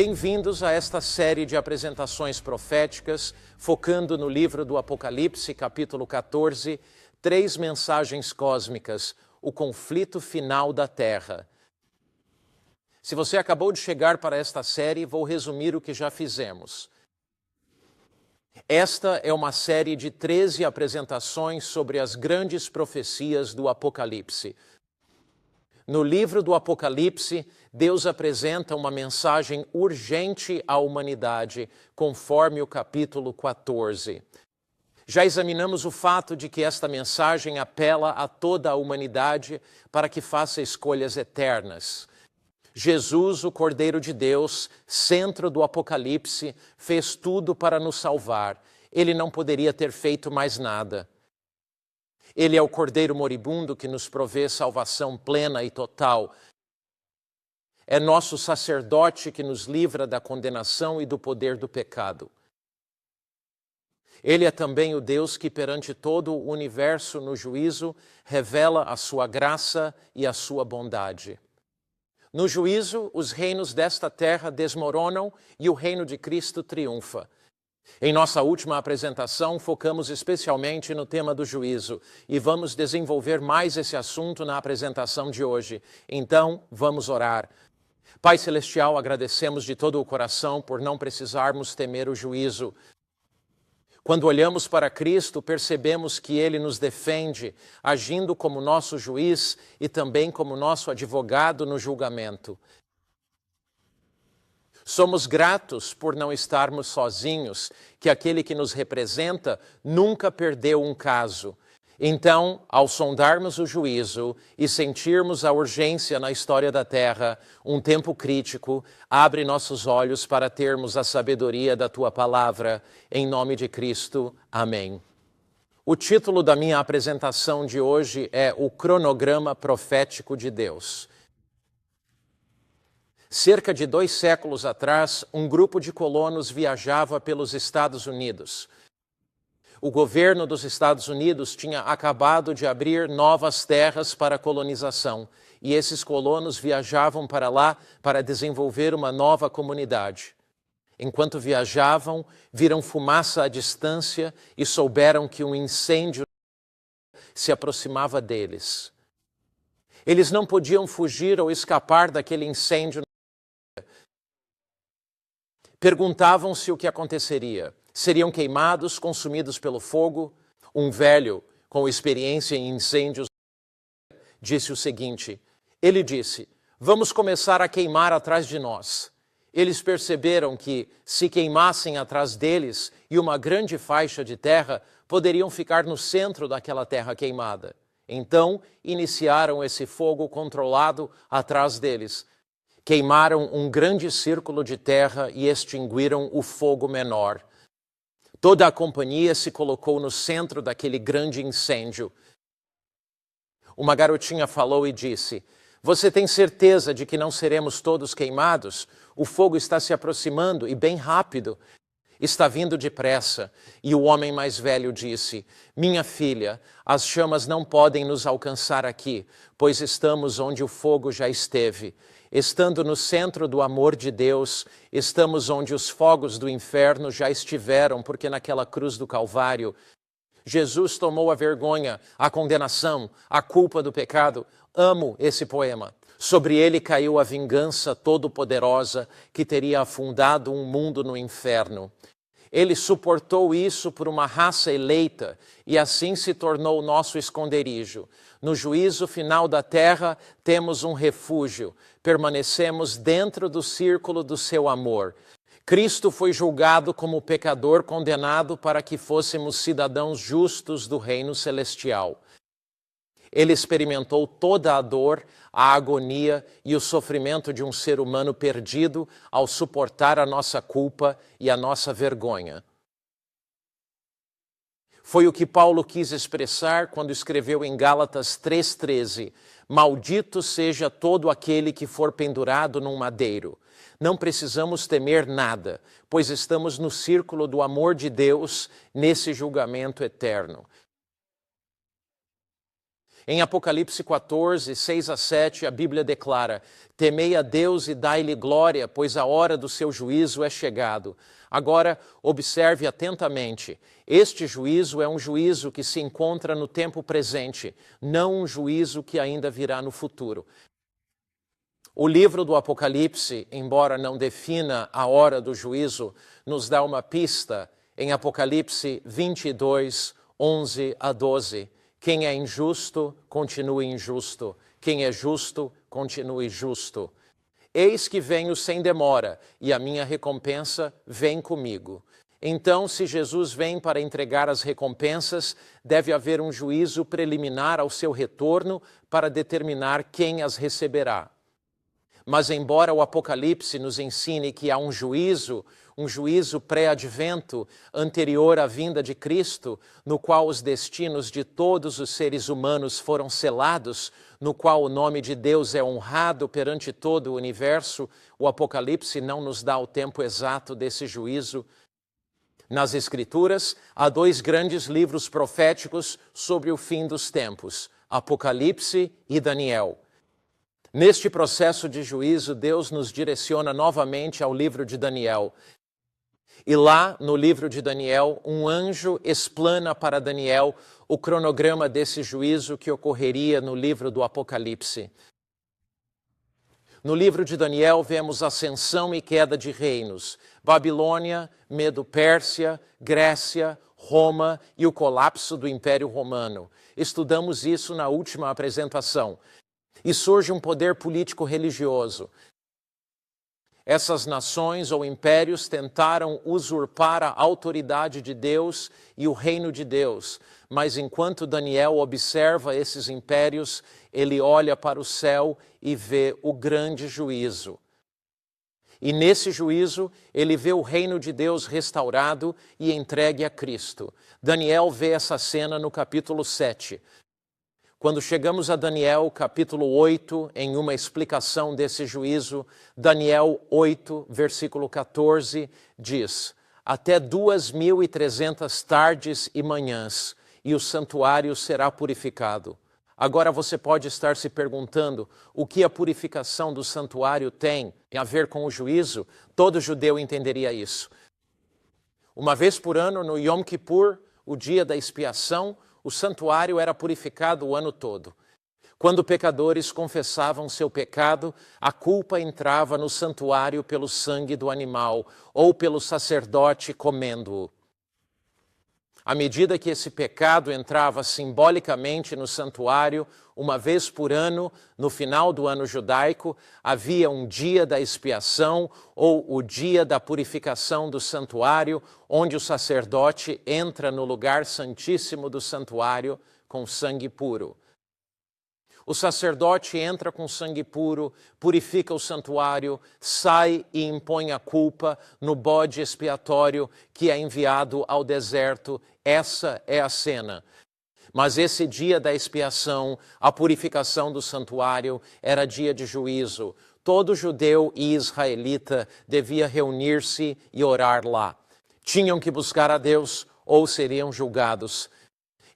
Bem-vindos a esta série de apresentações proféticas, focando no livro do Apocalipse, capítulo 14, 3 mensagens cósmicas, o conflito final da Terra. Se você acabou de chegar para esta série, vou resumir o que já fizemos. Esta é uma série de 13 apresentações sobre as grandes profecias do Apocalipse. No livro do Apocalipse, Deus apresenta uma mensagem urgente à humanidade, conforme o capítulo 14. Já examinamos o fato de que esta mensagem apela a toda a humanidade para que faça escolhas eternas. Jesus, o Cordeiro de Deus, centro do Apocalipse, fez tudo para nos salvar. Ele não poderia ter feito mais nada. Ele é o Cordeiro moribundo que nos provê salvação plena e total. É nosso sacerdote que nos livra da condenação e do poder do pecado. Ele é também o Deus que, perante todo o universo no juízo, revela a sua graça e a sua bondade. No juízo, os reinos desta terra desmoronam e o reino de Cristo triunfa. Em nossa última apresentação, focamos especialmente no tema do juízo e vamos desenvolver mais esse assunto na apresentação de hoje. Então, vamos orar. Pai Celestial, agradecemos de todo o coração por não precisarmos temer o juízo. Quando olhamos para Cristo, percebemos que Ele nos defende, agindo como nosso juiz e também como nosso advogado no julgamento. Somos gratos por não estarmos sozinhos, que aquele que nos representa nunca perdeu um caso. Então, ao sondarmos o juízo e sentirmos a urgência na história da Terra, um tempo crítico, abre nossos olhos para termos a sabedoria da Tua Palavra. Em nome de Cristo. Amém. O título da minha apresentação de hoje é O Cronograma Profético de Deus. Cerca de 2 séculos atrás, um grupo de colonos viajava pelos Estados Unidos. O governo dos Estados Unidos tinha acabado de abrir novas terras para a colonização, e esses colonos viajavam para lá para desenvolver uma nova comunidade. Enquanto viajavam, viram fumaça à distância e souberam que um incêndio se aproximava deles. Eles não podiam fugir ou escapar daquele incêndio. Perguntavam-se o que aconteceria. Seriam queimados, consumidos pelo fogo? Um velho, com experiência em incêndios, disse o seguinte. Ele disse, vamos começar a queimar atrás de nós. Eles perceberam que, se queimassem atrás deles e uma grande faixa de terra, poderiam ficar no centro daquela terra queimada. Então, iniciaram esse fogo controlado atrás deles. Queimaram um grande círculo de terra e extinguiram o fogo menor. Toda a companhia se colocou no centro daquele grande incêndio. Uma garotinha falou e disse, você tem certeza de que não seremos todos queimados? O fogo está se aproximando e bem rápido. Está vindo depressa. E o homem mais velho disse, minha filha, as chamas não podem nos alcançar aqui, pois estamos onde o fogo já esteve. Estando no centro do amor de Deus, estamos onde os fogos do inferno já estiveram, porque naquela cruz do Calvário, Jesus tomou a vergonha, a condenação, a culpa do pecado. Amo esse poema. Sobre ele caiu a vingança todo-poderosa que teria afundado um mundo no inferno. Ele suportou isso por uma raça eleita e assim se tornou nosso esconderijo. No juízo final da terra, temos um refúgio. Permanecemos dentro do círculo do seu amor. Cristo foi julgado como pecador condenado para que fôssemos cidadãos justos do reino celestial. Ele experimentou toda a dor, a agonia e o sofrimento de um ser humano perdido ao suportar a nossa culpa e a nossa vergonha. Foi o que Paulo quis expressar quando escreveu em Gálatas 3,13, maldito seja todo aquele que for pendurado num madeiro. Não precisamos temer nada, pois estamos no círculo do amor de Deus nesse julgamento eterno. Em Apocalipse 14, 6 a 7, a Bíblia declara: temei a Deus e dai-lhe glória, pois a hora do seu juízo é chegado. Agora, observe atentamente. Este juízo é um juízo que se encontra no tempo presente, não um juízo que ainda virá no futuro. O livro do Apocalipse, embora não defina a hora do juízo, nos dá uma pista em Apocalipse 22, 11 a 12. Quem é injusto, continue injusto. Quem é justo, continue justo. Eis que venho sem demora, e a minha recompensa vem comigo. Então, se Jesus vem para entregar as recompensas, deve haver um juízo preliminar ao seu retorno para determinar quem as receberá. Mas embora o Apocalipse nos ensine que há um juízo pré-advento, anterior à vinda de Cristo, no qual os destinos de todos os seres humanos foram selados, no qual o nome de Deus é honrado perante todo o universo, o Apocalipse não nos dá o tempo exato desse juízo. Nas Escrituras, há 2 grandes livros proféticos sobre o fim dos tempos, Apocalipse e Daniel. Neste processo de juízo, Deus nos direciona novamente ao livro de Daniel. E lá, no livro de Daniel, um anjo explana para Daniel o cronograma desse juízo que ocorreria no livro do Apocalipse. No livro de Daniel, vemos ascensão e queda de reinos: Babilônia, Medo-Pérsia, Grécia, Roma e o colapso do Império Romano. Estudamos isso na última apresentação. E surge um poder político-religioso. Essas nações ou impérios tentaram usurpar a autoridade de Deus e o reino de Deus. Mas enquanto Daniel observa esses impérios, ele olha para o céu e vê o grande juízo. E nesse juízo, ele vê o reino de Deus restaurado e entregue a Cristo. Daniel vê essa cena no capítulo 7. Quando chegamos a Daniel, capítulo 8, em uma explicação desse juízo, Daniel 8, versículo 14, diz: até 2.300 tardes e manhãs, e o santuário será purificado. Agora você pode estar se perguntando o que a purificação do santuário tem a ver com o juízo. Todo judeu entenderia isso. Uma vez por ano, no Yom Kippur, o dia da expiação, o santuário era purificado o ano todo. Quando pecadores confessavam seu pecado, a culpa entrava no santuário pelo sangue do animal ou pelo sacerdote comendo-o. À medida que esse pecado entrava simbolicamente no santuário, uma vez por ano, no final do ano judaico, havia um dia da expiação ou o dia da purificação do santuário, onde o sacerdote entra no lugar santíssimo do santuário com sangue puro. O sacerdote entra com sangue puro, purifica o santuário, sai e impõe a culpa no bode expiatório que é enviado ao deserto. Essa é a cena. Mas esse dia da expiação, a purificação do santuário, era dia de juízo. Todo judeu e israelita devia reunir-se e orar lá. Tinham que buscar a Deus ou seriam julgados.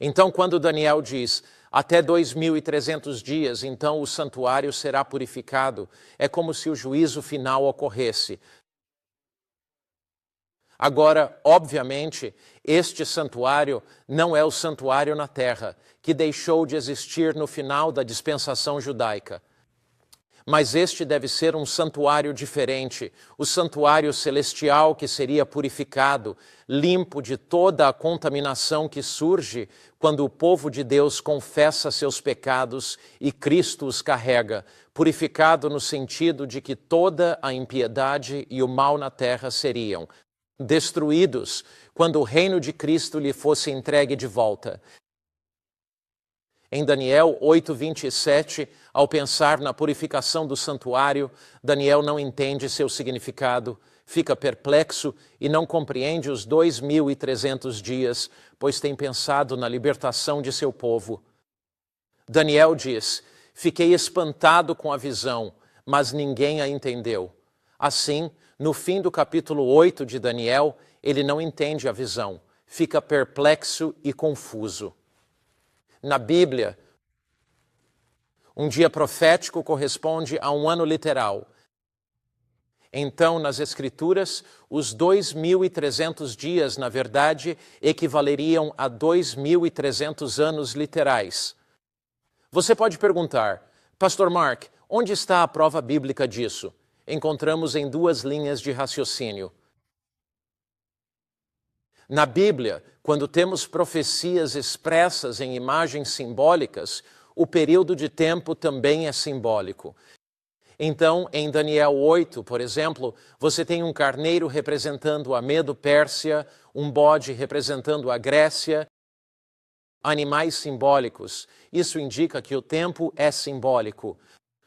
Então, quando Daniel diz: até 2.300 dias, então o santuário será purificado, é como se o juízo final ocorresse. Agora, obviamente, este santuário não é o santuário na terra, que deixou de existir no final da dispensação judaica. Mas este deve ser um santuário diferente, o santuário celestial que seria purificado, limpo de toda a contaminação que surge quando o povo de Deus confessa seus pecados e Cristo os carrega, purificado no sentido de que toda a impiedade e o mal na terra seriam destruídos quando o reino de Cristo lhe fosse entregue de volta. Em Daniel 8:27, ao pensar na purificação do santuário, Daniel não entende seu significado, fica perplexo e não compreende os 2.300 dias, pois tem pensado na libertação de seu povo. Daniel diz: fiquei espantado com a visão, mas ninguém a entendeu. Assim, no fim do capítulo 8 de Daniel, ele não entende a visão, fica perplexo e confuso. Na Bíblia, Um dia profético corresponde a um ano literal. Então, nas Escrituras, os 2.300 dias, na verdade, equivaleriam a 2.300 anos literais. Você pode perguntar, Pastor Mark, onde está a prova bíblica disso? Encontramos em duas linhas de raciocínio. Na Bíblia, quando temos profecias expressas em imagens simbólicas, o período de tempo também é simbólico. Então, em Daniel 8, por exemplo, você tem um carneiro representando a Medo-Pérsia, um bode representando a Grécia, animais simbólicos. Isso indica que o tempo é simbólico.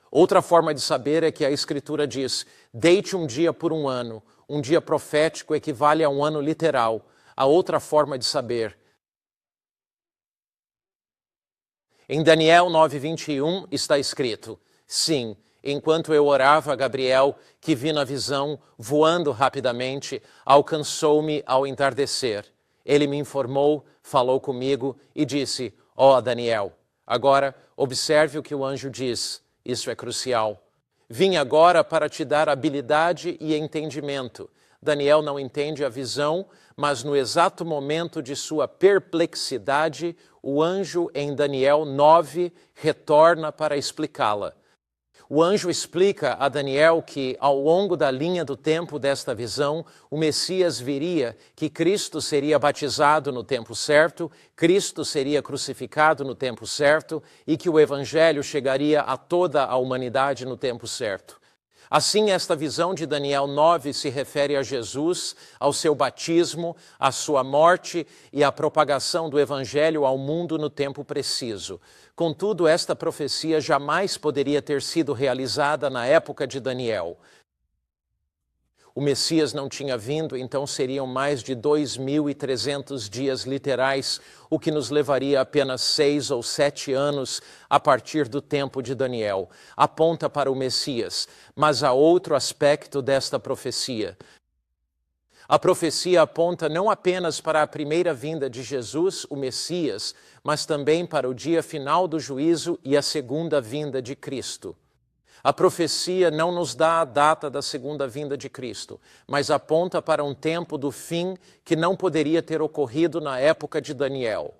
Outra forma de saber é que a Escritura diz, deite um dia por um ano. Um dia profético equivale a um ano literal. A outra forma de saber. Em Daniel 9:21 está escrito, sim, enquanto eu orava, Gabriel, que vi na visão, voando rapidamente, alcançou-me ao entardecer. Ele me informou, falou comigo e disse, ó Daniel, agora observe o que o anjo diz, isso é crucial. Vim agora para te dar habilidade e entendimento. Daniel não entende a visão, mas no exato momento de sua perplexidade, o anjo em Daniel 9 retorna para explicá-la. O anjo explica a Daniel que, ao longo da linha do tempo desta visão, o Messias viria, que Cristo seria batizado no tempo certo, Cristo seria crucificado no tempo certo e que o Evangelho chegaria a toda a humanidade no tempo certo. Assim, esta visão de Daniel 9 se refere a Jesus, ao seu batismo, à sua morte e à propagação do Evangelho ao mundo no tempo preciso. Contudo, esta profecia jamais poderia ter sido realizada na época de Daniel. O Messias não tinha vindo, então seriam mais de 2.300 dias literais, o que nos levaria apenas 6 ou 7 anos a partir do tempo de Daniel. Aponta para o Messias, mas há outro aspecto desta profecia. A profecia aponta não apenas para a primeira vinda de Jesus, o Messias, mas também para o dia final do juízo e a segunda vinda de Cristo. A profecia não nos dá a data da segunda vinda de Cristo, mas aponta para um tempo do fim que não poderia ter ocorrido na época de Daniel.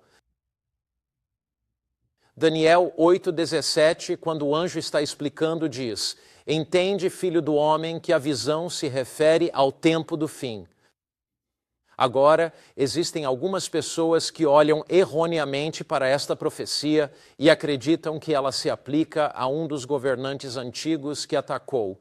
Daniel 8,17, quando o anjo está explicando, diz, entende, filho do homem, que a visão se refere ao tempo do fim. Agora, existem algumas pessoas que olham erroneamente para esta profecia e acreditam que ela se aplica a um dos governantes antigos que atacou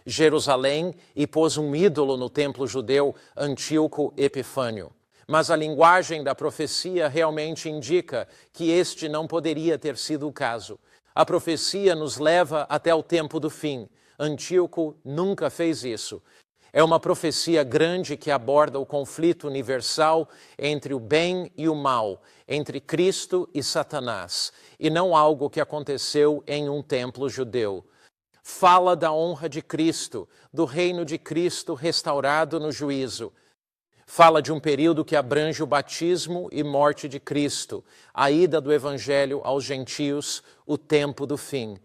Jerusalém e pôs um ídolo no templo judeu, Antíoco Epifânio. Mas a linguagem da profecia realmente indica que este não poderia ter sido o caso. A profecia nos leva até o tempo do fim. Antíoco nunca fez isso. É uma profecia grande que aborda o conflito universal entre o bem e o mal, entre Cristo e Satanás, e não algo que aconteceu em um templo judeu. Fala da honra de Cristo, do reino de Cristo restaurado no juízo. Fala de um período que abrange o batismo e morte de Cristo, a ida do Evangelho aos gentios, o tempo do fim.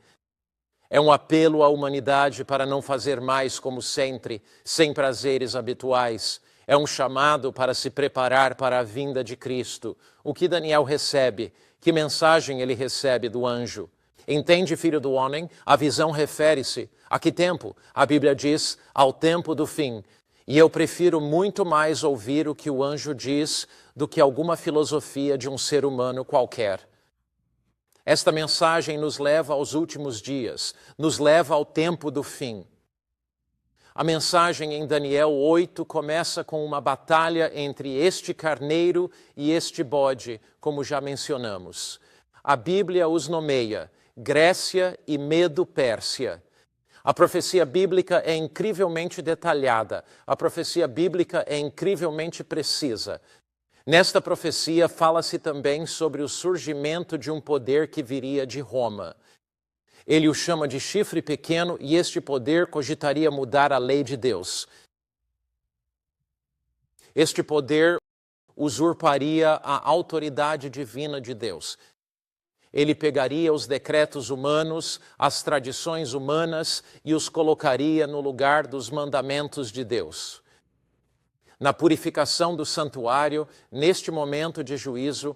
É um apelo à humanidade para não fazer mais como sempre, sem prazeres habituais. É um chamado para se preparar para a vinda de Cristo. O que Daniel recebe? Que mensagem ele recebe do anjo? Entende, filho do homem? A visão refere-se a que tempo? A Bíblia diz, ao tempo do fim. E eu prefiro muito mais ouvir o que o anjo diz do que alguma filosofia de um ser humano qualquer. Esta mensagem nos leva aos últimos dias, nos leva ao tempo do fim. A mensagem em Daniel 8 começa com uma batalha entre este carneiro e este bode, como já mencionamos. A Bíblia os nomeia Grécia e Medo-Pérsia. A profecia bíblica é incrivelmente detalhada, a profecia bíblica é incrivelmente precisa. Nesta profecia fala-se também sobre o surgimento de um poder que viria de Roma. Ele o chama de chifre pequeno e este poder cogitaria mudar a lei de Deus. Este poder usurparia a autoridade divina de Deus. Ele pegaria os decretos humanos, as tradições humanas e os colocaria no lugar dos mandamentos de Deus. Na purificação do santuário, neste momento de juízo,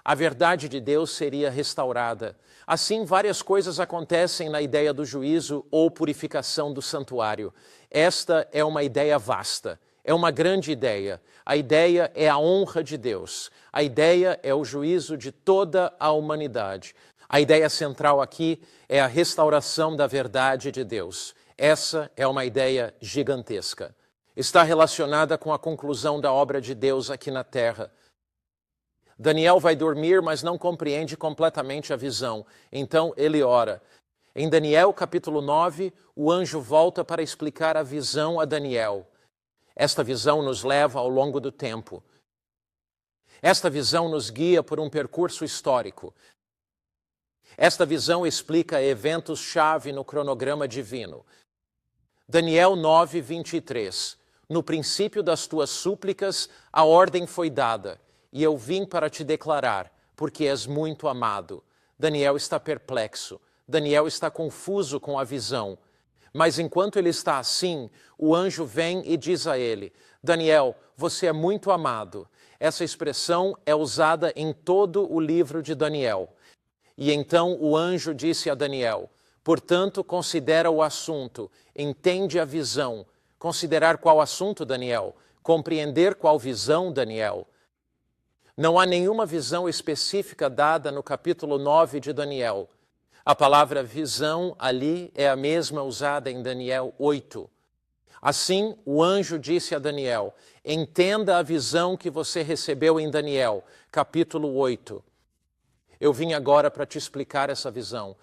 a verdade de Deus seria restaurada. Assim, várias coisas acontecem na ideia do juízo ou purificação do santuário. Esta é uma ideia vasta, é uma grande ideia. A ideia é a honra de Deus. A ideia é o juízo de toda a humanidade. A ideia central aqui é a restauração da verdade de Deus. Essa é uma ideia gigantesca. Está relacionada com a conclusão da obra de Deus aqui na terra. Daniel vai dormir, mas não compreende completamente a visão. Então ele ora. Em Daniel capítulo 9, o anjo volta para explicar a visão a Daniel. Esta visão nos leva ao longo do tempo. Esta visão nos guia por um percurso histórico. Esta visão explica eventos-chave no cronograma divino. Daniel 9, 23. No princípio das tuas súplicas, a ordem foi dada. E eu vim para te declarar, porque és muito amado. Daniel está perplexo. Daniel está confuso com a visão. Mas enquanto ele está assim, o anjo vem e diz a ele, Daniel, você é muito amado. Essa expressão é usada em todo o livro de Daniel. E então o anjo disse a Daniel, portanto, considera o assunto, entende a visão. Considerar qual assunto, Daniel? Compreender qual visão, Daniel? Não há nenhuma visão específica dada no capítulo 9 de Daniel. A palavra visão ali é a mesma usada em Daniel 8. Assim, o anjo disse a Daniel, entenda a visão que você recebeu em Daniel, capítulo 8. Eu vim agora para te explicar essa visão.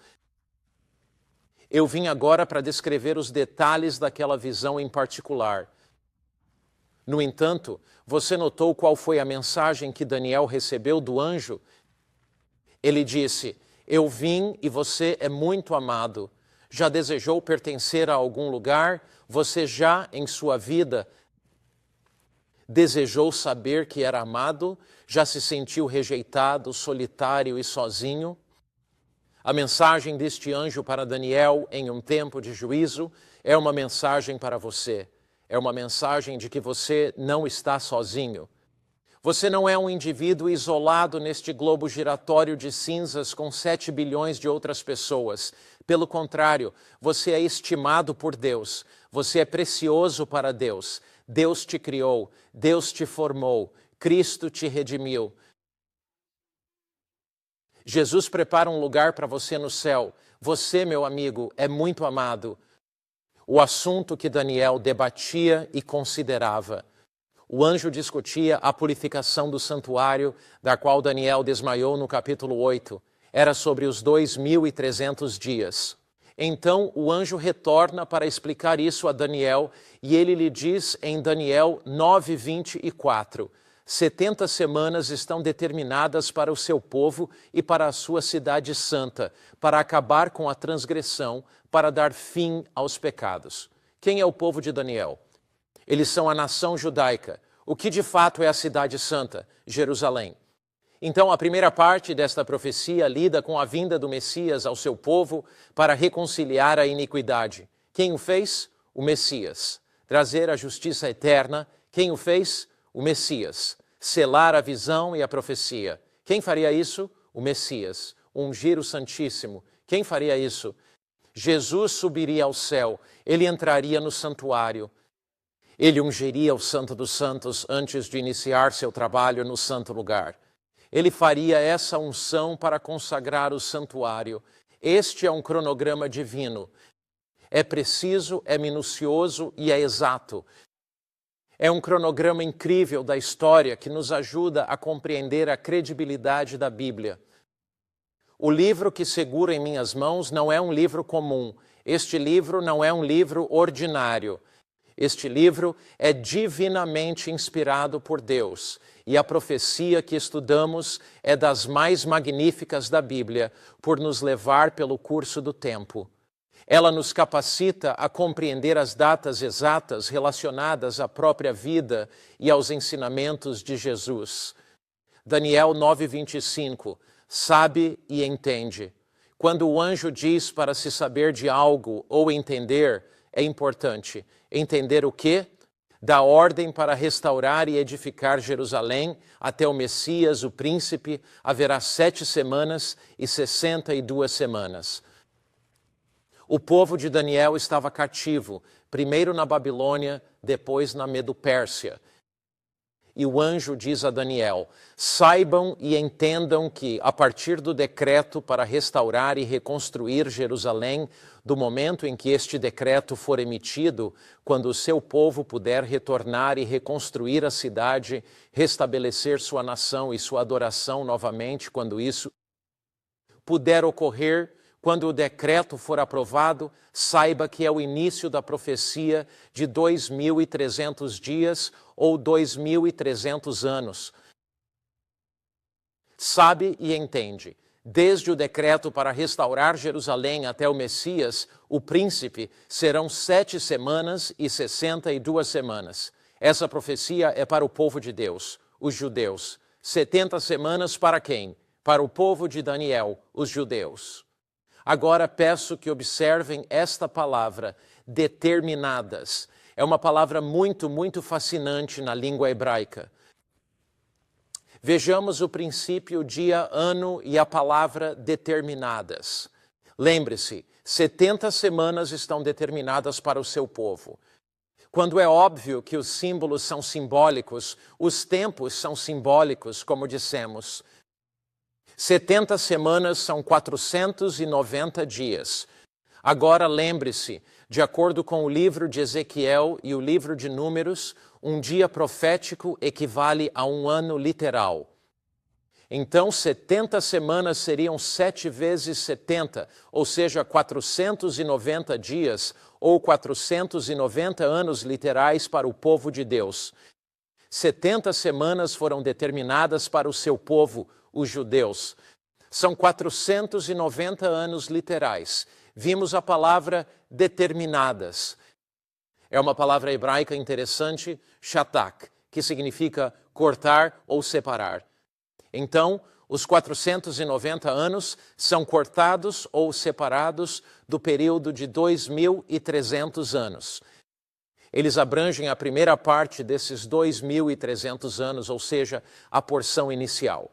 Eu vim agora para descrever os detalhes daquela visão em particular. No entanto, você notou qual foi a mensagem que Daniel recebeu do anjo? Ele disse, eu vim e você é muito amado. Já desejou pertencer a algum lugar? Você já, em sua vida, desejou saber que era amado? Já se sentiu rejeitado, solitário e sozinho? A mensagem deste anjo para Daniel em um tempo de juízo é uma mensagem para você. É uma mensagem de que você não está sozinho. Você não é um indivíduo isolado neste globo giratório de cinzas com 7 bilhões de outras pessoas. Pelo contrário, você é estimado por Deus. Você é precioso para Deus. Deus te criou, Deus te formou, Cristo te redimiu. Jesus prepara um lugar para você no céu. Você, meu amigo, é muito amado. O assunto que Daniel debatia e considerava. O anjo discutia a purificação do santuário, da qual Daniel desmaiou no capítulo 8. Era sobre os 2.300 dias. Então o anjo retorna para explicar isso a Daniel, e ele lhe diz em Daniel 9:24, 70 semanas estão determinadas para o seu povo e para a sua cidade santa, para acabar com a transgressão, para dar fim aos pecados. Quem é o povo de Daniel? Eles são a nação judaica. O que de fato é a cidade santa? Jerusalém. Então a primeira parte desta profecia lida com a vinda do Messias ao seu povo para reconciliar a iniquidade. Quem o fez? O Messias. Trazer a justiça eterna. Quem o fez? O Messias. Selar a visão e a profecia. Quem faria isso? O Messias. Ungir o Santíssimo. Quem faria isso? Jesus subiria ao céu. Ele entraria no santuário. Ele ungiria o Santo dos Santos antes de iniciar seu trabalho no santo lugar. Ele faria essa unção para consagrar o santuário. Este é um cronograma divino. É preciso, é minucioso e é exato. É um cronograma incrível da história que nos ajuda a compreender a credibilidade da Bíblia. O livro que seguro em minhas mãos não é um livro comum. Este livro não é um livro ordinário. Este livro é divinamente inspirado por Deus. E a profecia que estudamos é das mais magníficas da Bíblia, por nos levar pelo curso do tempo. Ela nos capacita a compreender as datas exatas relacionadas à própria vida e aos ensinamentos de Jesus. Daniel 9:25. sabe e entende. Quando o anjo diz para se saber de algo ou entender, é importante. Entender o quê? Da ordem para restaurar e edificar Jerusalém até o Messias, o príncipe, haverá 7 semanas e 62 semanas. O povo de Daniel estava cativo, primeiro na Babilônia, depois na Medo-Pérsia. E o anjo diz a Daniel: saibam e entendam que, a partir do decreto para restaurar e reconstruir Jerusalém, do momento em que este decreto for emitido, quando o seu povo puder retornar e reconstruir a cidade, restabelecer sua nação e sua adoração novamente, quando isso puder ocorrer, quando o decreto for aprovado, saiba que é o início da profecia de 2.300 dias ou 2.300 anos. Sabe e entende. Desde o decreto para restaurar Jerusalém até o Messias, o príncipe, serão 7 semanas e 62 semanas. Essa profecia é para o povo de Deus, os judeus. 70 semanas para quem? Para o povo de Daniel, os judeus. Agora peço que observem esta palavra, determinadas. É uma palavra muito fascinante na língua hebraica. Vejamos o princípio, dia, ano e a palavra determinadas. Lembre-se, 70 semanas estão determinadas para o seu povo. Quando é óbvio que os símbolos são simbólicos, os tempos são simbólicos, como dissemos. 70 semanas são 490 dias. Agora lembre-se, de acordo com o livro de Ezequiel e o livro de Números, um dia profético equivale a um ano literal. Então, 70 semanas seriam 7 vezes 70, ou seja, 490 dias ou 490 anos literais para o povo de Deus. 70 semanas foram determinadas para o seu povo, os judeus. São 490 anos literais. Vimos a palavra determinadas. É uma palavra hebraica interessante, shatak, que significa cortar ou separar. Então, os 490 anos são cortados ou separados do período de 2.300 anos. Eles abrangem a primeira parte desses 2.300 anos, ou seja, a porção inicial.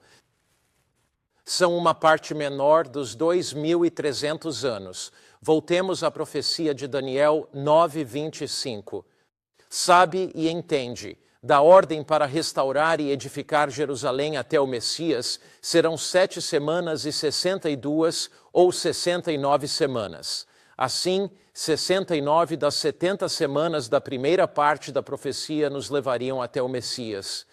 São uma parte menor dos 2.300 anos. Voltemos à profecia de Daniel 9:25. Sabe e entende, da ordem para restaurar e edificar Jerusalém até o Messias, serão 7 semanas e 62 ou 69 semanas. Assim, 69 das 70 semanas da primeira parte da profecia nos levariam até o Messias.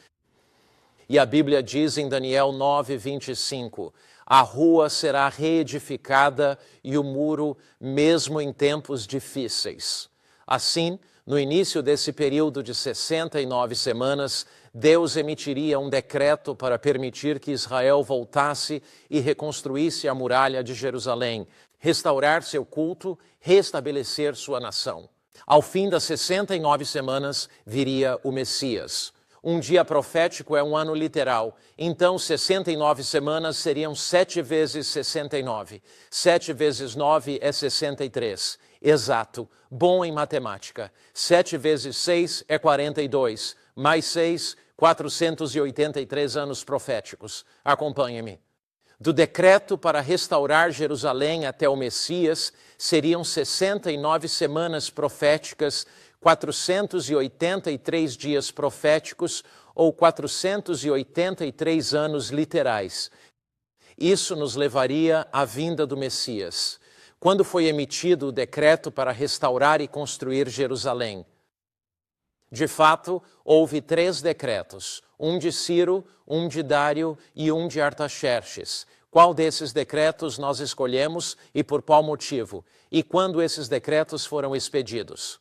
E a Bíblia diz em Daniel 9:25, a rua será reedificada e o muro mesmo em tempos difíceis. Assim, no início desse período de 69 semanas, Deus emitiria um decreto para permitir que Israel voltasse e reconstruísse a muralha de Jerusalém, restaurar seu culto, restabelecer sua nação. Ao fim das 69 semanas, viria o Messias. Um dia profético é um ano literal, então 69 semanas seriam 7 vezes 69. 7 vezes 9 é 63. Exato, bom em matemática. 7 vezes 6 é 42, mais 6, 483 anos proféticos. Acompanhe-me. Do decreto para restaurar Jerusalém até o Messias, seriam 69 semanas proféticas, 483 dias proféticos ou 483 anos literais. Isso nos levaria à vinda do Messias. Quando foi emitido o decreto para restaurar e construir Jerusalém? De fato, houve 3 decretos, um de Ciro, um de Dário e um de Artaxerxes. Qual desses decretos nós escolhemos e por qual motivo? E quando esses decretos foram expedidos?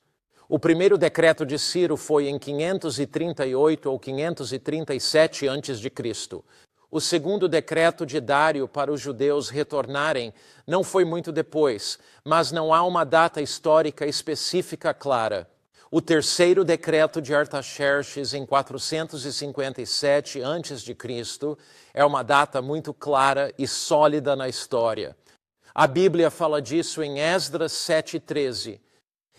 O primeiro decreto de Ciro foi em 538 ou 537 a.C. O segundo decreto de Dário para os judeus retornarem não foi muito depois, mas não há uma data histórica específica clara. O terceiro decreto de Artaxerxes, em 457 a.C., é uma data muito clara e sólida na história. A Bíblia fala disso em Esdras 7,13.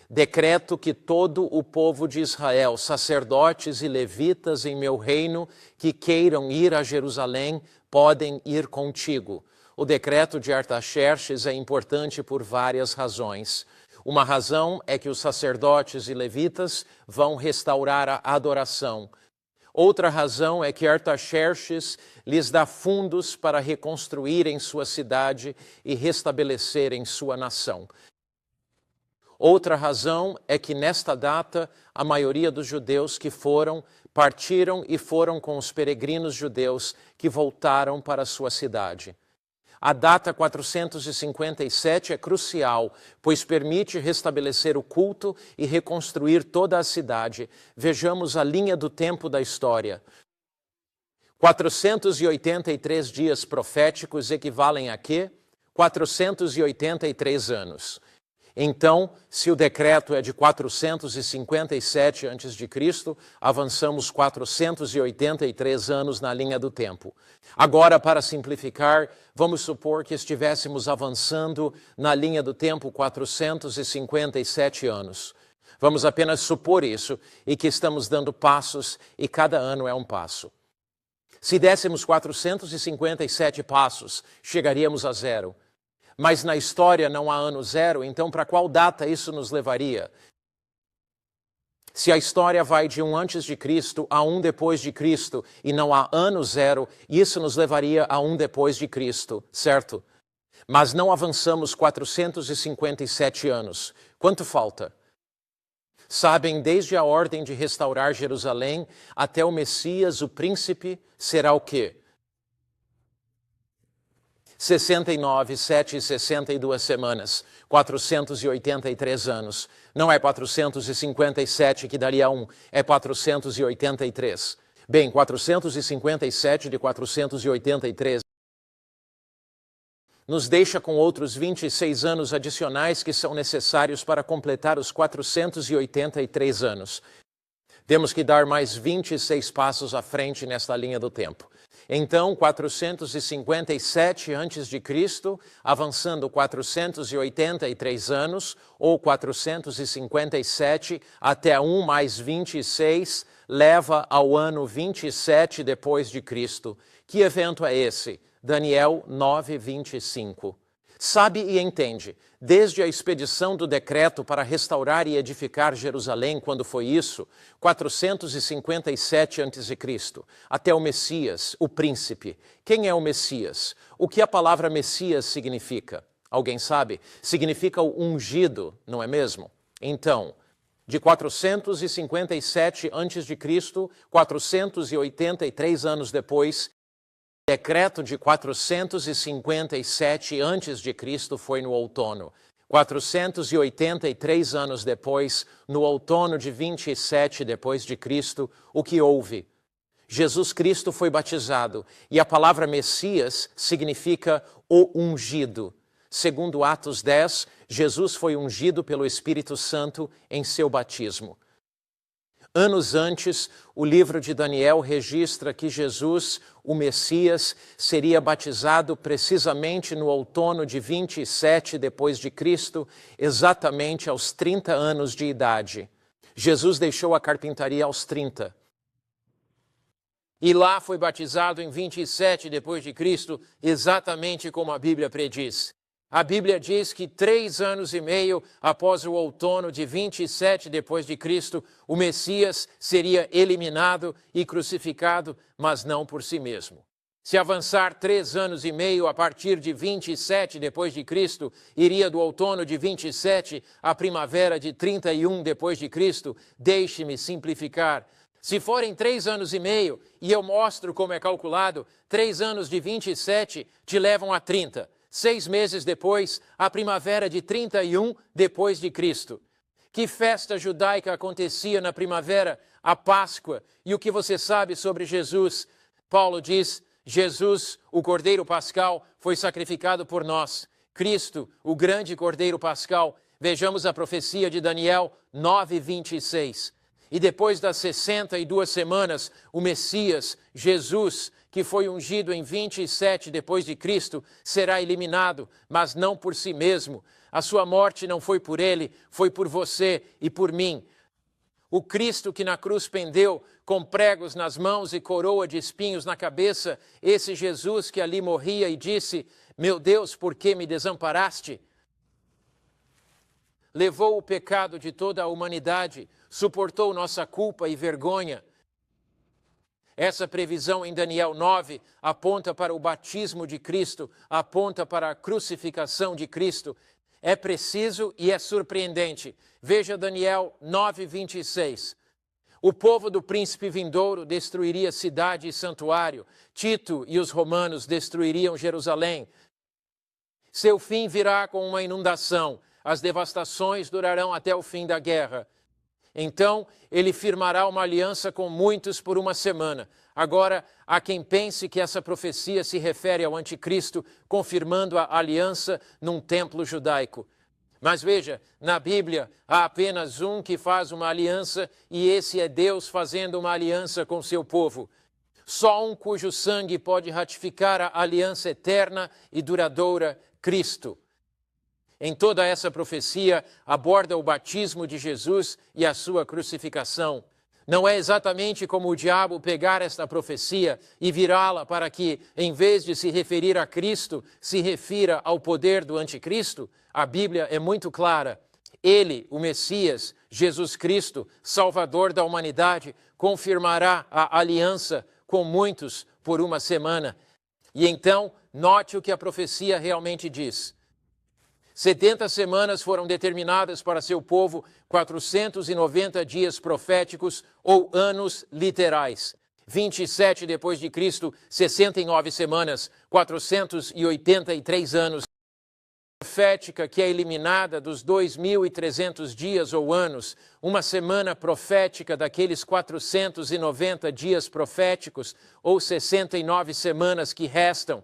Decreto que todo o povo de Israel, sacerdotes e levitas em meu reino, que queiram ir a Jerusalém, podem ir contigo. O decreto de Artaxerxes é importante por várias razões. Uma razão é que os sacerdotes e levitas vão restaurar a adoração. Outra razão é que Artaxerxes lhes dá fundos para reconstruírem sua cidade e restabelecerem sua nação. Outra razão é que nesta data a maioria dos judeus que partiram e foram com os peregrinos judeus que voltaram para sua cidade. A data 457 é crucial, pois permite restabelecer o culto e reconstruir toda a cidade. Vejamos a linha do tempo da história. 483 dias proféticos equivalem a quê? 483 anos. Então, se o decreto é de 457 a.C., avançamos 483 anos na linha do tempo. Agora, para simplificar, vamos supor que estivéssemos avançando na linha do tempo 457 anos. Vamos apenas supor isso e que estamos dando passos e cada ano é um passo. Se dessemos 457 passos, chegaríamos a zero. Mas na história não há ano zero, então para qual data isso nos levaria? Se a história vai de um antes de Cristo a um depois de Cristo e não há ano zero, isso nos levaria a um depois de Cristo, certo? Mas não avançamos 457 anos. Quanto falta? Sabem, desde a ordem de restaurar Jerusalém até o Messias, o príncipe, será o quê? 69, 7 e 62 semanas, 483 anos. Não é 457 que daria 1, é 483. Bem, 457 de 483 nos deixa com outros 26 anos adicionais que são necessários para completar os 483 anos. Temos que dar mais 26 passos à frente nesta linha do tempo. Então, 457 a.C., avançando 483 anos, ou 457 até 1 mais 26, leva ao ano 27 depois de Cristo. Que evento é esse? Daniel 9:25. Sabe e entende, desde a expedição do decreto para restaurar e edificar Jerusalém, quando foi isso, 457 a.C., até o Messias, o príncipe. Quem é o Messias? O que a palavra Messias significa? Alguém sabe? Significa o ungido, não é mesmo? Então, de 457 a.C., 483 anos depois, o decreto de 457 a.C. foi no outono. 483 anos depois, no outono de 27 depois de Cristo, o que houve? Jesus Cristo foi batizado e a palavra Messias significa o ungido. Segundo Atos 10, Jesus foi ungido pelo Espírito Santo em seu batismo. Anos antes, o livro de Daniel registra que Jesus, o Messias, seria batizado precisamente no outono de 27 depois de Cristo, exatamente aos 30 anos de idade. Jesus deixou a carpintaria aos 30. E lá foi batizado em 27 depois de Cristo, exatamente como a Bíblia prediz. A Bíblia diz que 3 anos e meio após o outono de 27 depois de Cristo, o Messias seria eliminado e crucificado, mas não por si mesmo. Se avançar 3 anos e meio a partir de 27 depois de Cristo, iria do outono de 27 à primavera de 31 depois de Cristo, deixe-me simplificar. Se forem 3 anos e meio, e eu mostro como é calculado, 3 anos de 27 te levam a 30. 6 meses depois, a primavera de 31 depois de Cristo. Que festa judaica acontecia na primavera? A Páscoa. E o que você sabe sobre Jesus? Paulo diz, Jesus, o Cordeiro Pascal, foi sacrificado por nós. Cristo, o grande Cordeiro Pascal, Vejamos a profecia de Daniel 9:26. E depois das 62 semanas, o Messias, Jesus, que foi ungido em 27 depois de Cristo, será eliminado, mas não por si mesmo. A sua morte não foi por ele, foi por você e por mim. O Cristo que na cruz pendeu, com pregos nas mãos e coroa de espinhos na cabeça, esse Jesus que ali morria e disse: meu Deus, por que me desamparaste? Levou o pecado de toda a humanidade, suportou nossa culpa e vergonha. Essa previsão em Daniel 9 aponta para o batismo de Cristo, aponta para a crucificação de Cristo. É preciso e é surpreendente. Veja Daniel 9:26. O povo do príncipe vindouro destruiria cidade e santuário. Tito e os romanos destruiriam Jerusalém. Seu fim virá com uma inundação. As devastações durarão até o fim da guerra. Então, ele firmará uma aliança com muitos por uma semana. Agora, há quem pense que essa profecia se refere ao anticristo, confirmando a aliança num templo judaico. Mas veja, na Bíblia há apenas um que faz uma aliança, e esse é Deus fazendo uma aliança com seu povo. Só um cujo sangue pode ratificar a aliança eterna e duradoura, Cristo. Em toda essa profecia, aborda o batismo de Jesus e a sua crucificação. Não é exatamente como o diabo pegar esta profecia e virá-la para que, em vez de se referir a Cristo, se refira ao poder do anticristo. A Bíblia é muito clara. Ele, o Messias, Jesus Cristo, Salvador da humanidade, confirmará a aliança com muitos por uma semana. E então, note o que a profecia realmente diz. 70 semanas foram determinadas para seu povo, 490 dias proféticos ou anos literais. 27 depois de Cristo, 69 semanas, 483 anos. Profética que é eliminada dos 2.300 dias ou anos, uma semana profética daqueles 490 dias proféticos ou 69 semanas que restam.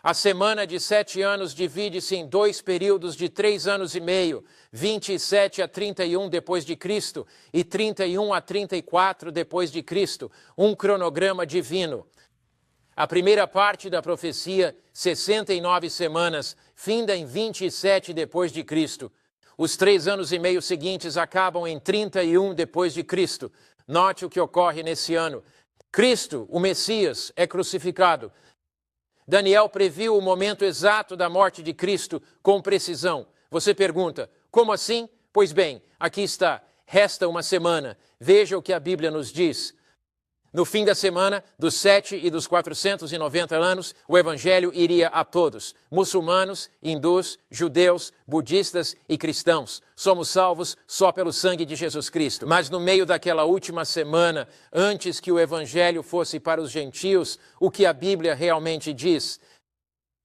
A semana de 7 anos divide-se em 2 períodos de 3 anos e meio, 27 a 31 depois de Cristo e 31 a 34 depois de Cristo, um cronograma divino. A primeira parte da profecia, 69 semanas, finda em 27 depois de Cristo. Os 3 anos e meio seguintes acabam em 31 depois de Cristo. Note o que ocorre nesse ano. Cristo, o Messias, é crucificado. Daniel previu o momento exato da morte de Cristo com precisão. Você pergunta, como assim? Pois bem, aqui está. Resta uma semana. Veja o que a Bíblia nos diz. No fim da semana, dos 7 e dos 490 anos, o Evangelho iria a todos. Muçulmanos, hindus, judeus, budistas e cristãos. Somos salvos só pelo sangue de Jesus Cristo. Mas no meio daquela última semana, antes que o Evangelho fosse para os gentios, o que a Bíblia realmente diz?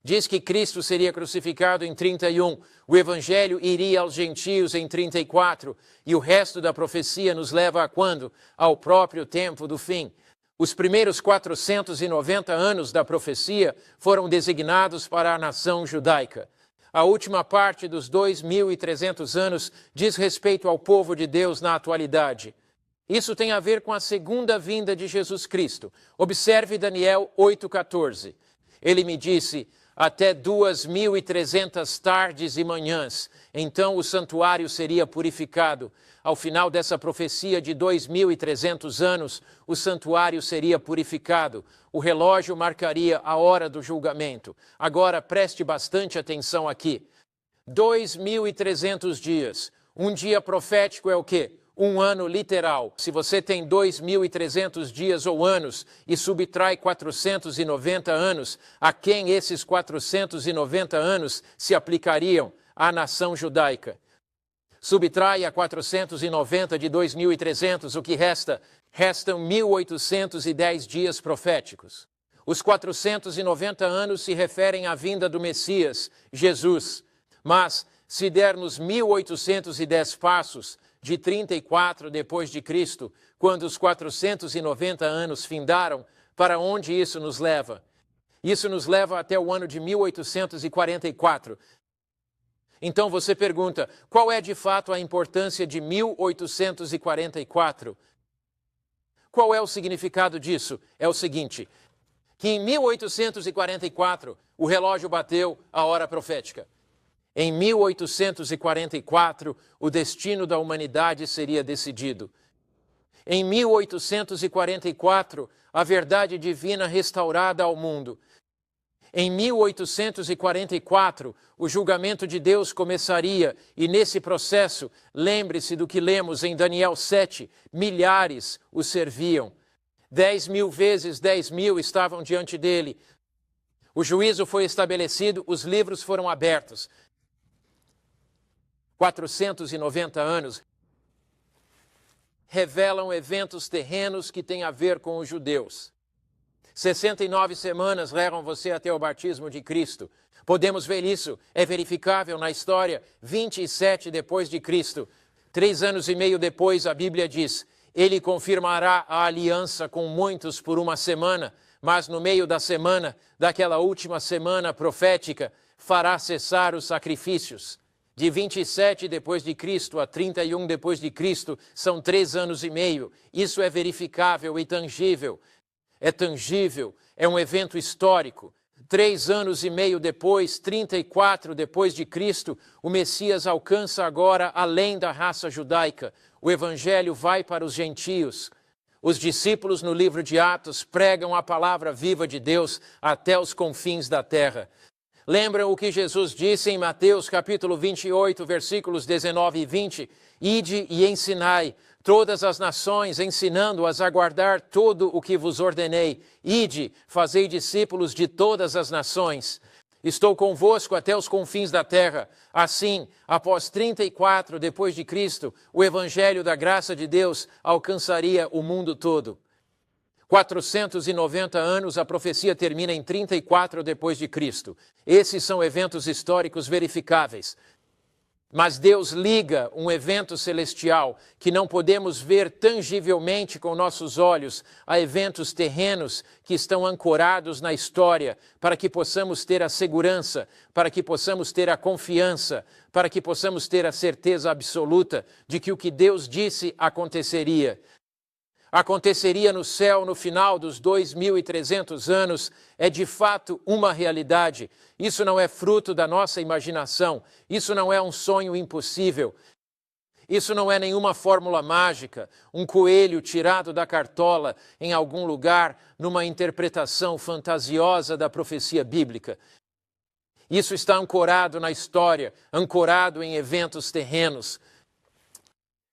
Diz que Cristo seria crucificado em 31, o Evangelho iria aos gentios em 34, e o resto da profecia nos leva a quando? Ao próprio tempo do fim. Os primeiros 490 anos da profecia foram designados para a nação judaica. A última parte dos 2.300 anos diz respeito ao povo de Deus na atualidade. Isso tem a ver com a segunda vinda de Jesus Cristo. Observe Daniel 8,14. Ele me disse: até 2.300 tardes e manhãs, então o santuário seria purificado. Ao final dessa profecia de 2.300 anos, o santuário seria purificado. O relógio marcaria a hora do julgamento. Agora preste bastante atenção aqui. 2.300 dias. Um dia profético é o quê? Um ano literal. Se você tem 2.300 dias ou anos e subtrai 490 anos, a quem esses 490 anos se aplicariam? À nação judaica. Subtrai a 490 de 2.300, o que resta? Restam 1.810 dias proféticos. Os 490 anos se referem à vinda do Messias, Jesus. Mas, se dermos 1.810 passos, de 34 depois de Cristo, quando os 490 anos findaram, para onde isso nos leva? Isso nos leva até o ano de 1844. Então você pergunta, qual é de fato a importância de 1844? Qual é o significado disso? É o seguinte, que em 1844 o relógio bateu a hora profética. Em 1844 o destino da humanidade seria decidido. Em 1844 a verdade divina restaurada ao mundo. Em 1844, o julgamento de Deus começaria e nesse processo, lembre-se do que lemos em Daniel 7, milhares o serviam. 10.000 vezes 10.000 estavam diante dele. O juízo foi estabelecido, os livros foram abertos. 490 anos revelam eventos terrenos que têm a ver com os judeus. 69 semanas levam você até o batismo de Cristo. Podemos ver isso, é verificável na história, 27 depois de Cristo. 3 anos e meio depois, a Bíblia diz, ele confirmará a aliança com muitos por uma semana, mas no meio da semana, daquela última semana profética, fará cessar os sacrifícios. De 27 depois de Cristo a 31 depois de Cristo, são 3 anos e meio. Isso é verificável e tangível. É tangível, é um evento histórico. 3 anos e meio depois, 34 depois de Cristo, o Messias alcança agora além da raça judaica. O evangelho vai para os gentios. Os discípulos no livro de Atos pregam a palavra viva de Deus até os confins da terra. Lembram o que Jesus disse em Mateus capítulo 28, versículos 19 e 20? Ide e ensinai todas as nações, ensinando-as a guardar tudo o que vos ordenei. Ide, fazei discípulos de todas as nações. Estou convosco até os confins da terra. Assim, após 34 depois de Cristo, o evangelho da graça de Deus alcançaria o mundo todo. 490 anos, a profecia termina em 34 depois de Cristo. Esses são eventos históricos verificáveis. Mas Deus liga um evento celestial que não podemos ver tangivelmente com nossos olhos a eventos terrenos que estão ancorados na história, para que possamos ter a segurança, para que possamos ter a confiança, para que possamos ter a certeza absoluta de que o que Deus disse aconteceria. Aconteceria no céu no final dos 2.300 anos, é de fato uma realidade. Isso não é fruto da nossa imaginação, isso não é um sonho impossível, isso não é nenhuma fórmula mágica, um coelho tirado da cartola em algum lugar numa interpretação fantasiosa da profecia bíblica. Isso está ancorado na história, ancorado em eventos terrenos.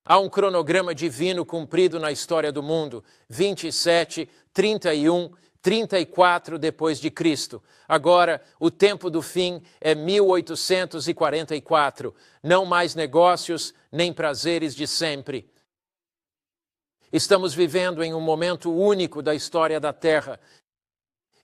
Há um cronograma divino cumprido na história do mundo, 27, 31, 34 depois de Cristo. Agora, o tempo do fim é 1844. Não mais negócios, nem prazeres de sempre. Estamos vivendo em um momento único da história da Terra.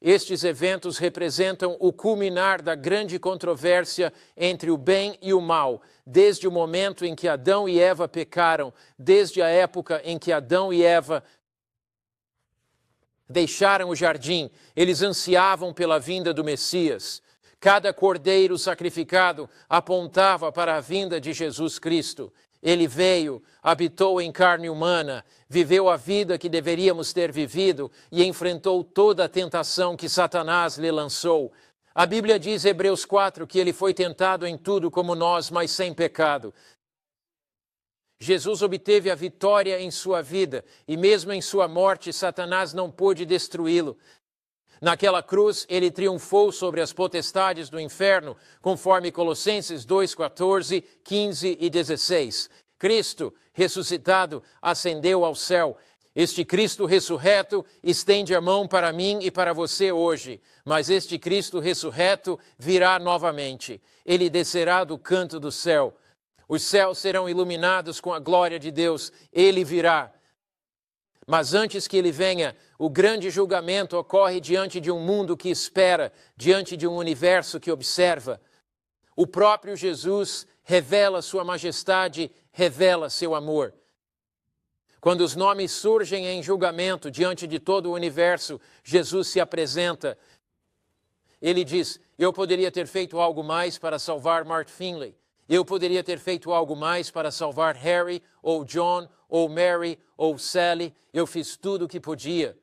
Estes eventos representam o culminar da grande controvérsia entre o bem e o mal, desde o momento em que Adão e Eva pecaram, desde a época em que Adão e Eva deixaram o jardim, eles ansiavam pela vinda do Messias. Cada cordeiro sacrificado apontava para a vinda de Jesus Cristo. Ele veio, habitou em carne humana, viveu a vida que deveríamos ter vivido e enfrentou toda a tentação que Satanás lhe lançou. A Bíblia diz, Hebreus 4, que ele foi tentado em tudo como nós, mas sem pecado. Jesus obteve a vitória em sua vida e mesmo em sua morte, Satanás não pôde destruí-lo. Naquela cruz, ele triunfou sobre as potestades do inferno, conforme Colossenses 2, 14, 15 e 16. Cristo, ressuscitado, ascendeu ao céu. Este Cristo ressurreto estende a mão para mim e para você hoje, mas este Cristo ressurreto virá novamente. Ele descerá do canto do céu. Os céus serão iluminados com a glória de Deus. Ele virá. Mas antes que ele venha, o grande julgamento ocorre diante de um mundo que espera, diante de um universo que observa. O próprio Jesus revela sua majestade, revela seu amor. Quando os nomes surgem em julgamento diante de todo o universo, Jesus se apresenta. Ele diz, eu poderia ter feito algo mais para salvar Mark Finley. Eu poderia ter feito algo mais para salvar Harry, ou John, ou Mary, ou Sally. Eu fiz tudo o que podia.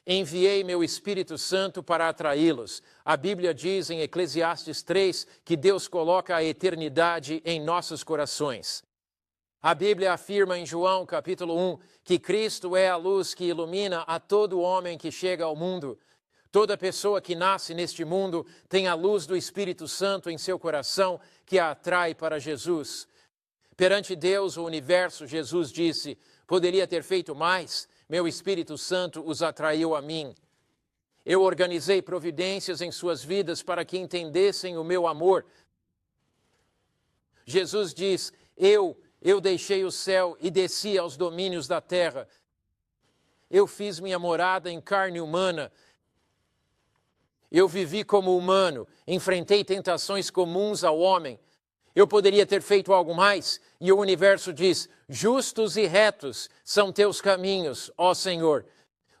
Enviei meu Espírito Santo para atraí-los. A Bíblia diz em Eclesiastes 3 que Deus coloca a eternidade em nossos corações. A Bíblia afirma em João capítulo 1 que Cristo é a luz que ilumina a todo homem que chega ao mundo. Toda pessoa que nasce neste mundo tem a luz do Espírito Santo em seu coração que a atrai para Jesus. Perante Deus, o universo, Jesus disse, poderia ter feito mais, meu Espírito Santo os atraiu a mim. Eu organizei providências em suas vidas para que entendessem o meu amor. Jesus diz, eu deixei o céu e desci aos domínios da terra. Eu fiz minha morada em carne humana. Eu vivi como humano, enfrentei tentações comuns ao homem. Eu poderia ter feito algo mais, e o universo diz, justos e retos são teus caminhos, ó Senhor.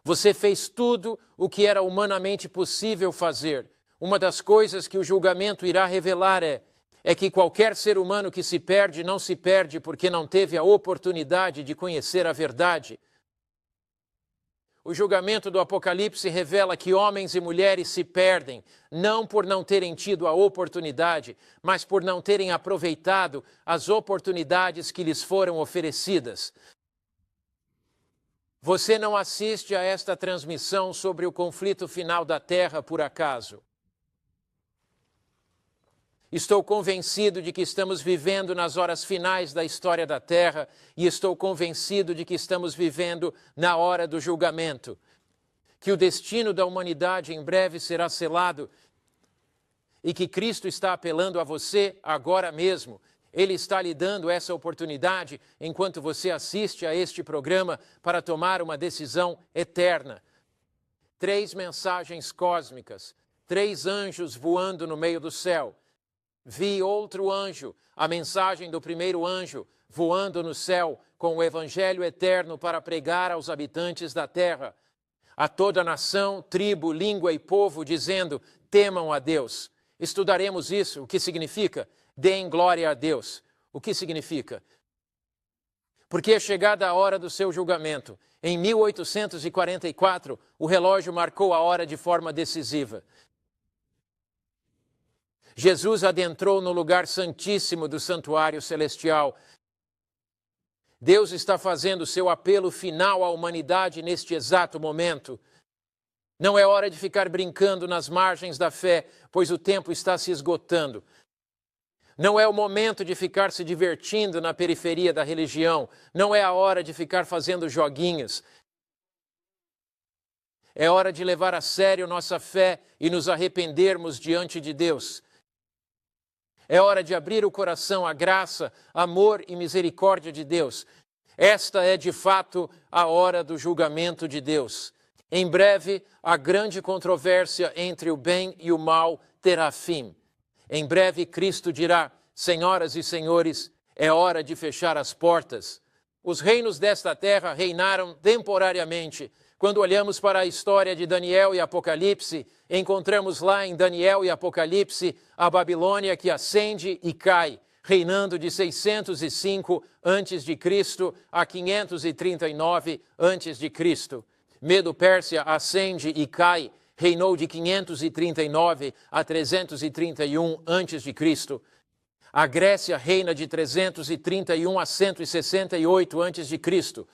Você fez tudo o que era humanamente possível fazer. Uma das coisas que o julgamento irá revelar é que qualquer ser humano que se perde não se perde porque não teve a oportunidade de conhecer a verdade. O julgamento do Apocalipse revela que homens e mulheres se perdem, não por não terem tido a oportunidade, mas por não terem aproveitado as oportunidades que lhes foram oferecidas. Você não assiste a esta transmissão sobre o conflito final da Terra por acaso. Estou convencido de que estamos vivendo nas horas finais da história da Terra e estou convencido de que estamos vivendo na hora do julgamento, que o destino da humanidade em breve será selado e que Cristo está apelando a você agora mesmo. Ele está lhe dando essa oportunidade enquanto você assiste a este programa para tomar uma decisão eterna. 3 mensagens cósmicas, 3 anjos voando no meio do céu. Vi outro anjo, a mensagem do primeiro anjo, voando no céu com o evangelho eterno para pregar aos habitantes da terra, a toda nação, tribo, língua e povo, dizendo, temam a Deus. Estudaremos isso, o que significa? Deem glória a Deus. O que significa? Porque é chegada a hora do seu julgamento. Em 1844, o relógio marcou a hora de forma decisiva. Jesus adentrou no lugar santíssimo do santuário celestial. Deus está fazendo seu apelo final à humanidade neste exato momento. Não é hora de ficar brincando nas margens da fé, pois o tempo está se esgotando. Não é o momento de ficar se divertindo na periferia da religião. Não é a hora de ficar fazendo joguinhos. É hora de levar a sério nossa fé e nos arrependermos diante de Deus. É hora de abrir o coração à graça, amor e misericórdia de Deus. Esta é, de fato, a hora do julgamento de Deus. Em breve, a grande controvérsia entre o bem e o mal terá fim. Em breve, Cristo dirá, senhoras e senhores, é hora de fechar as portas. Os reinos desta terra reinaram temporariamente. Quando olhamos para a história de Daniel e Apocalipse, encontramos lá em Daniel e Apocalipse a Babilônia que ascende e cai, reinando de 605 a.C. a 539 a.C. Medo-Pérsia ascende e cai, reinou de 539 a 331 a.C. A Grécia reina de 331 a 168 a.C.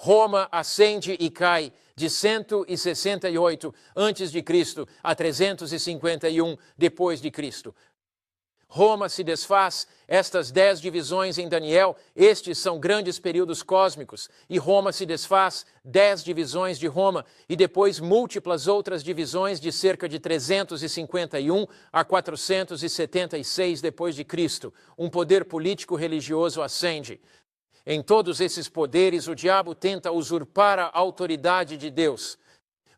Roma ascende e cai de 168 a.C. a 351 depois de Cristo. Roma se desfaz, estas 10 divisões em Daniel, estes são grandes períodos cósmicos, e Roma se desfaz, 10 divisões de Roma, e depois múltiplas outras divisões de cerca de 351 a 476 depois de Cristo. Um poder político religioso ascende. Em todos esses poderes, o diabo tenta usurpar a autoridade de Deus.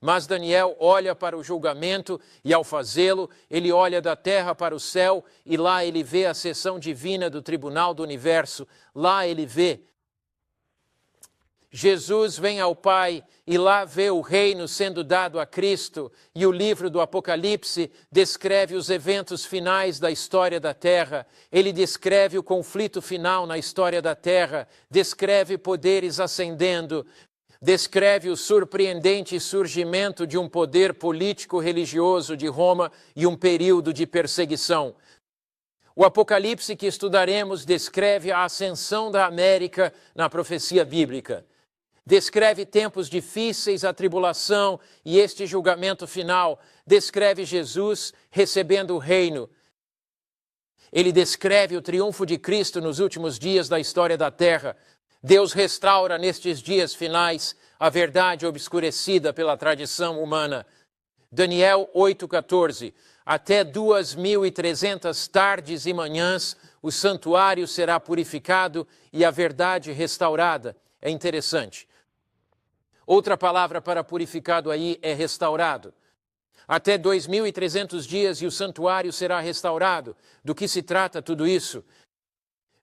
Mas Daniel olha para o julgamento e, ao fazê-lo, ele olha da terra para o céu e lá ele vê a sessão divina do tribunal do universo. Lá ele vê Jesus vem ao Pai e lá vê o reino sendo dado a Cristo, e o livro do Apocalipse descreve os eventos finais da história da Terra. Ele descreve o conflito final na história da Terra, descreve poderes ascendendo, descreve o surpreendente surgimento de um poder político-religioso de Roma e um período de perseguição. O Apocalipse que estudaremos descreve a ascensão da América na profecia bíblica. Descreve tempos difíceis, a tribulação e este julgamento final. Descreve Jesus recebendo o reino. Ele descreve o triunfo de Cristo nos últimos dias da história da Terra. Deus restaura nestes dias finais a verdade obscurecida pela tradição humana. Daniel 8,14. Até 2.300 tardes e manhãs o santuário será purificado e a verdade restaurada. É interessante. Outra palavra para purificado aí é restaurado. Até 2.300 dias e o santuário será restaurado. Do que se trata tudo isso?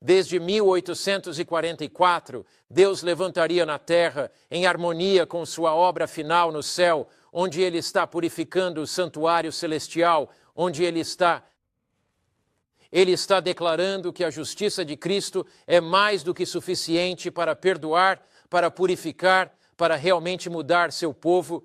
Desde 1844, Deus levantaria na terra, em harmonia com sua obra final no céu, onde Ele está purificando o santuário celestial, onde Ele está declarando que a justiça de Cristo é mais do que suficiente para perdoar, para purificar, para realmente mudar seu povo.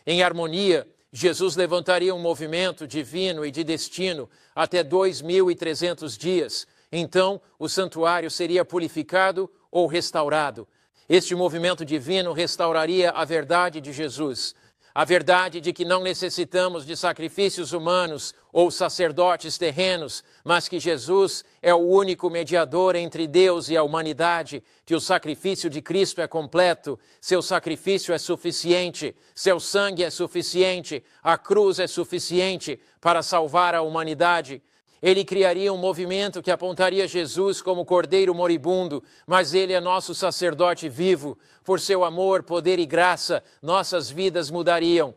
Em harmonia, Jesus levantaria um movimento divino e de destino até 2.300 dias. Então, o santuário seria purificado ou restaurado. Este movimento divino restauraria a verdade de Jesus. A verdade de que não necessitamos de sacrifícios humanos ou sacerdotes terrenos, mas que Jesus é o único mediador entre Deus e a humanidade, que o sacrifício de Cristo é completo, seu sacrifício é suficiente, seu sangue é suficiente, a cruz é suficiente para salvar a humanidade. Ele criaria um movimento que apontaria Jesus como cordeiro moribundo, mas ele é nosso sacerdote vivo. Por seu amor, poder e graça, nossas vidas mudariam.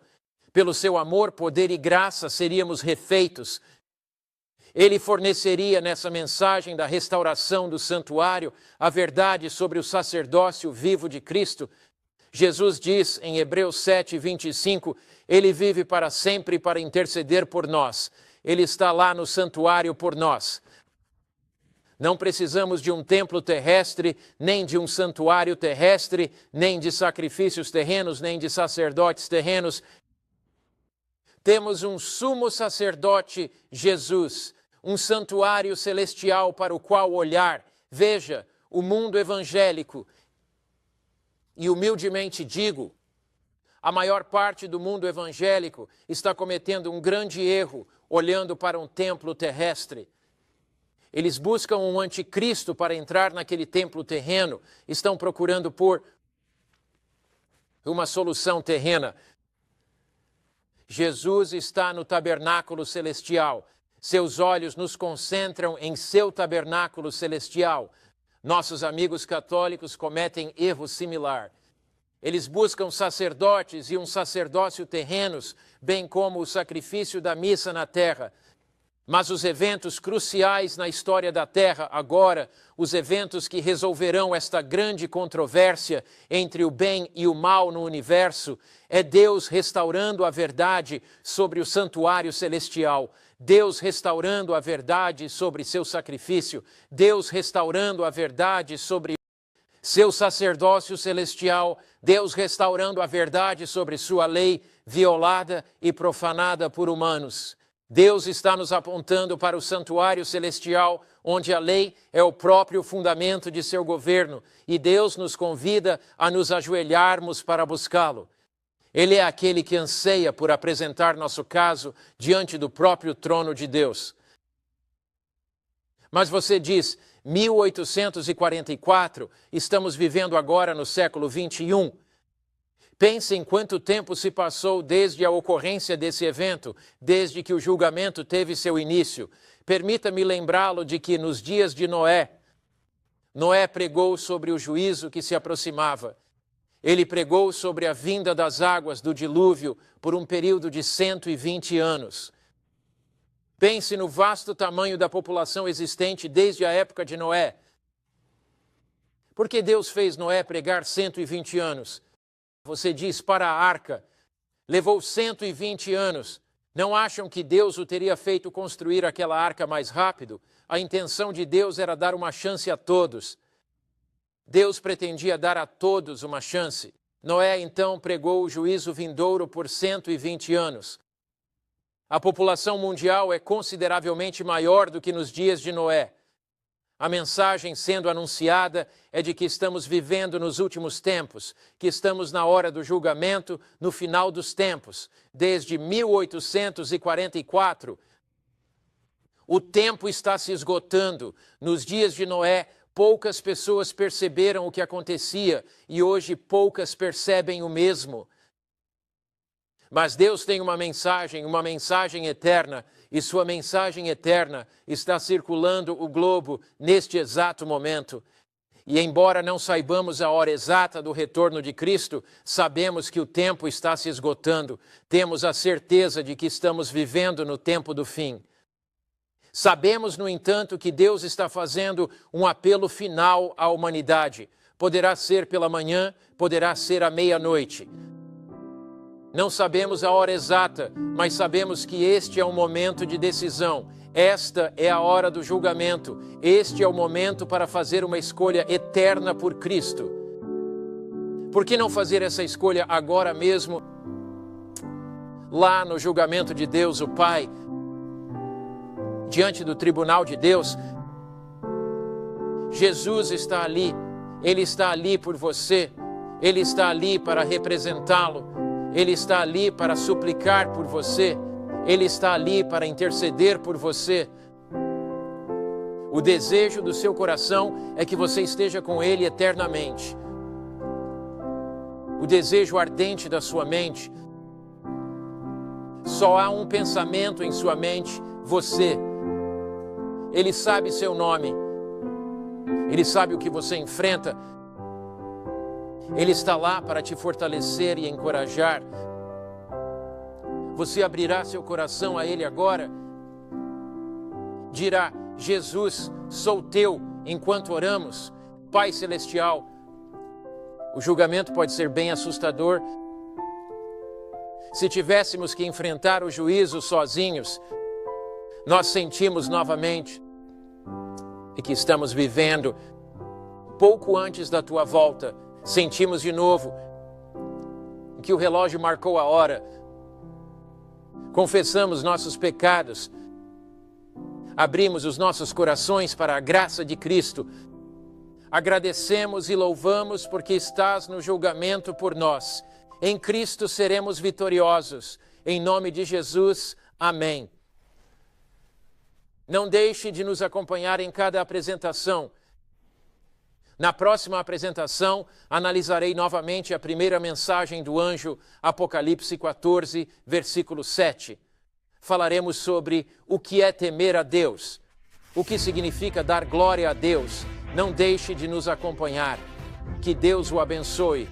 Pelo seu amor, poder e graça, seríamos refeitos. Ele forneceria nessa mensagem da restauração do santuário a verdade sobre o sacerdócio vivo de Cristo. Jesus diz em Hebreus 7:25, ele vive para sempre para interceder por nós. Ele está lá no santuário por nós. Não precisamos de um templo terrestre, nem de um santuário terrestre, nem de sacrifícios terrenos, nem de sacerdotes terrenos. Temos um sumo sacerdote, Jesus, um santuário celestial para o qual olhar. Veja, o mundo evangélico, e humildemente digo, a maior parte do mundo evangélico está cometendo um grande erro, olhando para um templo terrestre. Eles buscam um anticristo para entrar naquele templo terreno, estão procurando por uma solução terrena. Jesus está no tabernáculo celestial. Seus olhos nos concentram em seu tabernáculo celestial. Nossos amigos católicos cometem erro similar. Eles buscam sacerdotes e um sacerdócio terrenos, bem como o sacrifício da missa na terra. Mas os eventos cruciais na história da Terra agora, os eventos que resolverão esta grande controvérsia entre o bem e o mal no universo, é Deus restaurando a verdade sobre o santuário celestial, Deus restaurando a verdade sobre seu sacrifício, Deus restaurando a verdade sobre seu sacerdócio celestial, Deus restaurando a verdade sobre sua lei violada e profanada por humanos. Deus está nos apontando para o santuário celestial, onde a lei é o próprio fundamento de seu governo, e Deus nos convida a nos ajoelharmos para buscá-lo. Ele é aquele que anseia por apresentar nosso caso diante do próprio trono de Deus. Mas você diz, 1844, estamos vivendo agora no século 21. Pense em quanto tempo se passou desde a ocorrência desse evento, desde que o julgamento teve seu início. Permita-me lembrá-lo de que nos dias de Noé pregou sobre o juízo que se aproximava. Ele pregou sobre a vinda das águas do dilúvio por um período de 120 anos. Pense no vasto tamanho da população existente desde a época de Noé. Por que Deus fez Noé pregar 120 anos? Você diz para a arca, levou 120 anos. Não acham que Deus o teria feito construir aquela arca mais rápido? A intenção de Deus era dar uma chance a todos. Deus pretendia dar a todos uma chance. Noé, então, pregou o juízo vindouro por 120 anos. A população mundial é consideravelmente maior do que nos dias de Noé. A mensagem sendo anunciada é de que estamos vivendo nos últimos tempos, que estamos na hora do julgamento, no final dos tempos. Desde 1844, o tempo está se esgotando. Nos dias de Noé, poucas pessoas perceberam o que acontecia e hoje poucas percebem o mesmo. Mas Deus tem uma mensagem eterna, e sua mensagem eterna está circulando o globo neste exato momento. E embora não saibamos a hora exata do retorno de Cristo, sabemos que o tempo está se esgotando. Temos a certeza de que estamos vivendo no tempo do fim. Sabemos, no entanto, que Deus está fazendo um apelo final à humanidade. Poderá ser pela manhã, poderá ser à meia-noite. Não sabemos a hora exata, mas sabemos que este é um momento de decisão. Esta é a hora do julgamento. Este é o momento para fazer uma escolha eterna por Cristo. Por que não fazer essa escolha agora mesmo? Lá no julgamento de Deus, o Pai, diante do tribunal de Deus, Jesus está ali. Ele está ali por você. Ele está ali para representá-lo. Ele está ali para suplicar por você. Ele está ali para interceder por você. O desejo do seu coração é que você esteja com Ele eternamente. O desejo ardente da sua mente. Só há um pensamento em sua mente, você. Ele sabe seu nome. Ele sabe o que você enfrenta. Ele está lá para te fortalecer e encorajar. Você abrirá seu coração a Ele agora? Dirá, Jesus, sou teu enquanto oramos. Pai Celestial, o julgamento pode ser bem assustador. Se tivéssemos que enfrentar o juízo sozinhos, nós sentimos novamente e que estamos vivendo pouco antes da tua volta. Sentimos de novo que o relógio marcou a hora. Confessamos nossos pecados. Abrimos os nossos corações para a graça de Cristo. Agradecemos e louvamos porque estás no julgamento por nós. Em Cristo seremos vitoriosos. Em nome de Jesus, amém. Não deixe de nos acompanhar em cada apresentação. Na próxima apresentação, analisarei novamente a primeira mensagem do anjo, Apocalipse 14, versículo 7. Falaremos sobre o que é temer a Deus, o que significa dar glória a Deus. Não deixe de nos acompanhar. Que Deus o abençoe.